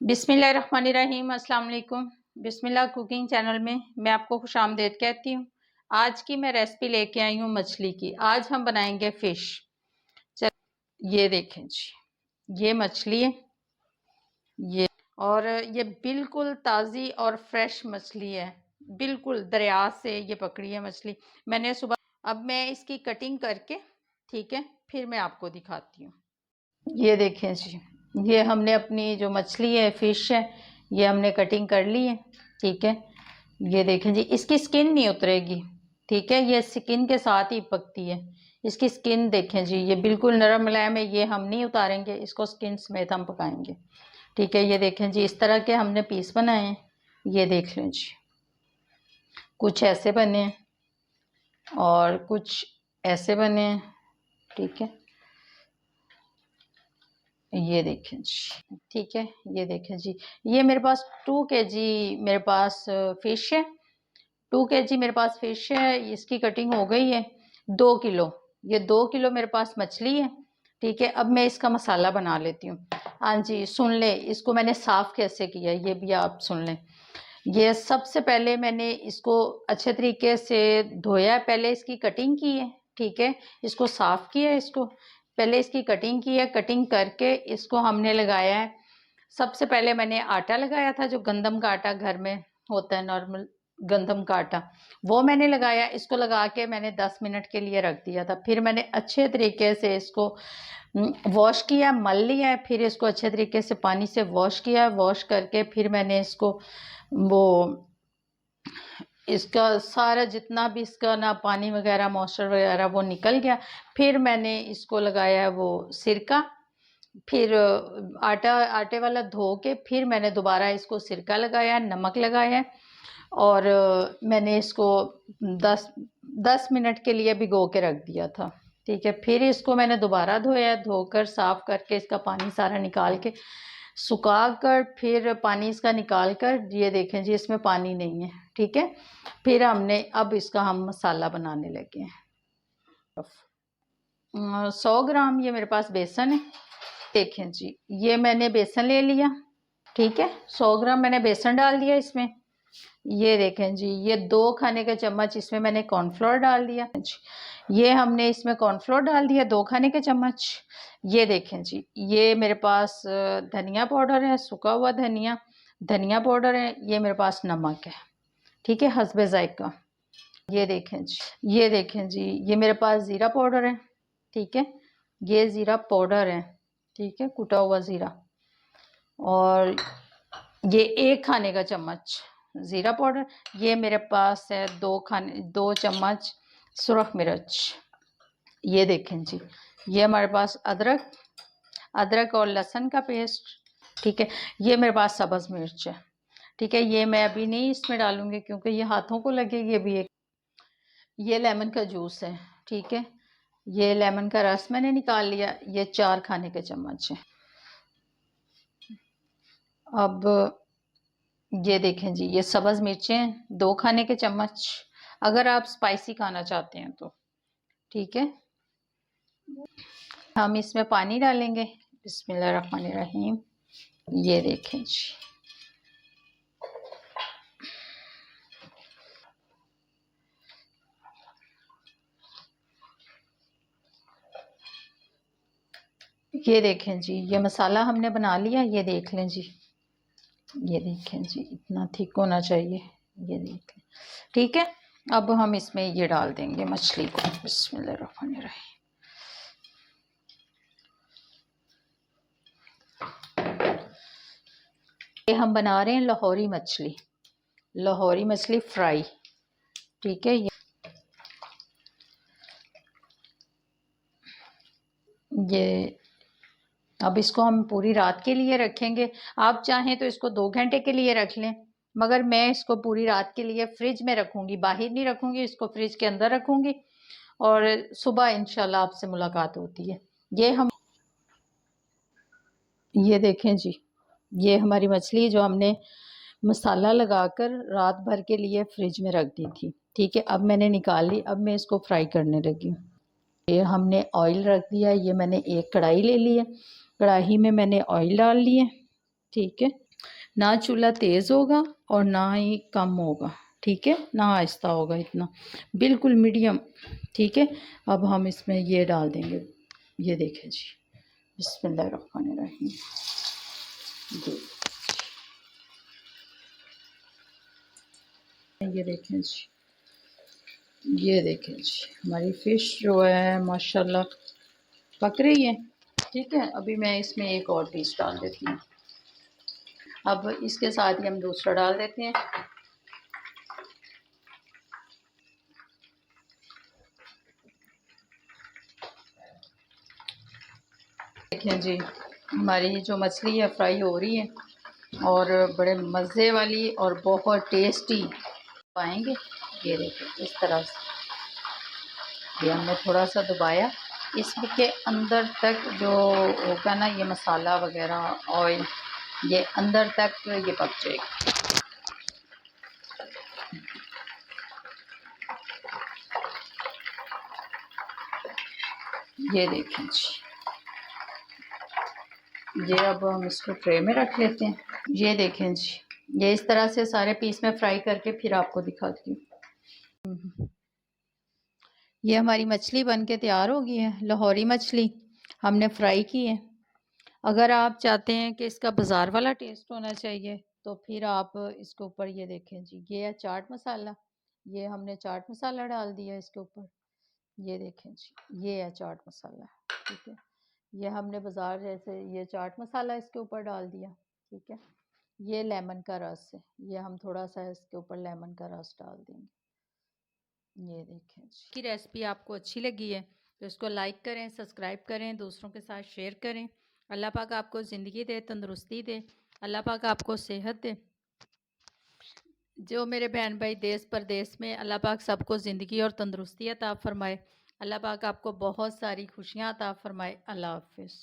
बिस्मिल्लाहिर्रहमानिर्रहीम। अस्सलाम वालेकुम। बिस्मिल्लाह कुकिंग चैनल में मैं आपको खुशामदीद कहती हूँ। आज की मैं रेसिपी लेके आई हूँ मछली की। आज हम बनाएंगे फ़िश। चल, ये देखें जी, ये मछली है ये, और ये बिल्कुल ताज़ी और फ्रेश मछली है, बिल्कुल दरिया से ये पकड़ी है मछली मैंने सुबह। अब मैं इसकी कटिंग करके, ठीक है, फिर मैं आपको दिखाती हूँ। ये देखें जी, ये हमने अपनी जो मछली है, फ़िश है, ये हमने कटिंग कर ली है, ठीक है। ये देखें जी, इसकी स्किन नहीं उतरेगी, ठीक है, ये स्किन के साथ ही पकती है। इसकी स्किन देखें जी, ये बिल्कुल नरम मुलायम है, ये हम नहीं उतारेंगे, इसको स्किन समेत हम पकाएंगे, ठीक है। ये देखें जी, इस तरह के हमने पीस बनाए हैं। ये देख लें जी, कुछ ऐसे बने हैं और कुछ ऐसे बने हैं, ठीक है। ये देखें जी, ठीक है। ये देखें जी, ये मेरे पास 2 kg मेरे पास फ़िश है। 2 kg मेरे पास फ़िश है, इसकी कटिंग हो गई है। 2 किलो, ये 2 किलो मेरे पास मछली है, ठीक है। अब मैं इसका मसाला बना लेती हूँ। हाँ जी, सुन ले, इसको मैंने साफ़ कैसे किया ये भी आप सुन लें। ये सबसे पहले मैंने इसको अच्छे तरीके से धोया, पहले इसकी कटिंग की है, ठीक है। इसको साफ़ किया है, इसको पहले इसकी कटिंग की है। कटिंग करके इसको हमने लगाया है। सबसे पहले मैंने आटा लगाया था, जो गंदम का आटा घर में होता है, नॉर्मल गंदम का आटा, वो मैंने लगाया। इसको लगा के मैंने 10 मिनट के लिए रख दिया था। फिर मैंने अच्छे तरीके से इसको वॉश किया, मल लिया है। फिर इसको अच्छे तरीके से पानी से वॉश किया। वॉश करके फिर मैंने इसको वो इसका सारा जितना भी इसका ना पानी वगैरह मॉइस्चर वगैरह वो निकल गया। फिर मैंने इसको लगाया वो सिरका। फिर आटे वाला धो के फिर मैंने दोबारा इसको सिरका लगाया, नमक लगाया, और मैंने इसको 10 मिनट के लिए भिगो के रख दिया था, ठीक है। फिर इसको मैंने दोबारा धोया, धोकर साफ़ करके इसका पानी सारा निकाल के सुखा कर, फिर पानी इसका निकाल कर, ये देखें जी, इसमें पानी नहीं है, ठीक है। फिर हमने अब इसका हम मसाला बनाने लगे हैं। 100 ग्राम ये मेरे पास बेसन है, देखें जी, ये मैंने बेसन ले लिया, ठीक है। 100 ग्राम मैंने बेसन डाल दिया इसमें। ये देखें जी, ये 2 खाने के चम्मच इसमें मैंने कॉर्नफ्लोर डाल दिया। ये हमने इसमें कॉर्नफ्लोर डाल दिया 2 खाने के चम्मच। ये देखें जी, ये मेरे पास धनिया पाउडर है, सूखा हुआ धनिया, धनिया पाउडर है। ये मेरे पास नमक है, ठीक है, हस्बे जायका। ये देखें जी, ये देखें जी, ये मेरे पास ज़ीरा पाउडर है, ठीक है। ये ज़ीरा पाउडर है, ठीक है, कुटा हुआ ज़ीरा। और ये 1 खाने का चम्मच ज़ीरा पाउडर। ये मेरे पास है 2 चम्मच सुरख मिर्च। ये देखें जी, ये हमारे पास अदरक और लहसुन का पेस्ट, ठीक है। ये मेरे पास सब्ज़ मिर्च है, ठीक है। ये मैं अभी नहीं इसमें डालूंगी क्योंकि ये हाथों को लगेगी अभी। ये लेमन का जूस है, ठीक है। ये लेमन का रस मैंने निकाल लिया। ये 4 खाने के चम्मच है। अब ये देखें जी, ये सब्ज़ मिर्चें 2 खाने के चम्मच, अगर आप स्पाइसी खाना चाहते हैं तो, ठीक है। हम इसमें पानी डालेंगे। बिस्मिल्लाहिर्रहमानिर्रहीम। ये देखें जी, ये देखें जी, ये मसाला हमने बना लिया। ये देख लें जी, ये देखें जी, इतना थिक होना चाहिए। ये देख लें, ठीक है। अब हम इसमें ये डाल देंगे मछली को। बिस्मिल्लाहिर्रहमानिर्रहीम। ये हम बना रहे हैं लाहौरी मछली, लाहौरी मछली फ्राई, ठीक है। ये अब इसको हम पूरी रात के लिए रखेंगे। आप चाहें तो इसको 2 घंटे के लिए रख लें, मगर मैं इसको पूरी रात के लिए फ्रिज में रखूंगी, बाहर नहीं रखूंगी, इसको फ्रिज के अंदर रखूंगी। और सुबह इंशाल्लाह आपसे मुलाकात होती है। ये देखें जी, ये हमारी मछली जो हमने मसाला लगाकर रात भर के लिए फ्रिज में रख दी थी, ठीक है। अब मैंने निकाल ली। अब मैं इसको फ्राई करने लगी हूँ। ये हमने ऑयल रख दिया। ये मैंने एक कढ़ाई ले ली है, कढ़ाई में मैंने ऑयल डाल लिए, ठीक है। ना चूल्हा तेज़ होगा और ना ही कम होगा, ठीक है, ना आहिस्ता होगा इतना, बिल्कुल मीडियम। ठीक है, अब हम इसमें ये डाल देंगे, ये देखें जी, बिस्मिल्लाहिर्रहमानिर्रहीम। ये देखें जी, ये देखें जी, हमारी फ़िश जो है माशाल्लाह पक रही है। ठीक है, अभी मैं इसमें एक और पीस डाल देती हूँ। अब इसके साथ ही हम दूसरा डाल देते हैं। देखें जी, हमारी जो मछली है फ्राई हो रही है और बड़े मज़े वाली और बहुत टेस्टी पाएंगे। ये देखें इस तरह से, ये हमने थोड़ा सा दबाया, इसके अंदर तक जो होगा ना ये मसाला वगैरह ऑयल, ये अंदर तक ये पक जाएगा। ये देखें जी, ये अब हम इसको ट्रे में रख लेते हैं। ये देखें जी, ये इस तरह से सारे पीस में फ्राई करके फिर आपको दिखाती हूँ। ये हमारी मछली बन के तैयार हो गई है, लाहौरी मछली हमने फ्राई की है। अगर आप चाहते हैं कि इसका बाज़ार वाला टेस्ट होना चाहिए तो फिर आप इसके ऊपर ये देखें जी, ये है चाट मसाला, ये हमने चाट मसाला डाल दिया इसके ऊपर। ये देखें जी, ये है चाट मसाला। ठीक है, ये हमने बाज़ार जैसे ये चाट मसाला इसके ऊपर डाल दिया। ठीक है, ये लेमन का रस है, ये हम थोड़ा सा इसके ऊपर लेमन का रस डाल देंगे। ये देखें जी, की रेसिपी आपको अच्छी लगी है तो इसको लाइक करें, सब्सक्राइब करें, दूसरों के साथ शेयर करें। अल्लाह पाक आपको ज़िंदगी दे, तंदुरुस्ती दे, अल्लाह पाक आपको सेहत दे। जो मेरे बहन भाई देश परदेश में, अल्लाह पाक सबको ज़िंदगी और तंदुरुस्ती अता फरमाए। अल्लाह पाक आपको बहुत सारी खुशियाँ अता फरमाए। अल्लाह हाफ़िज़।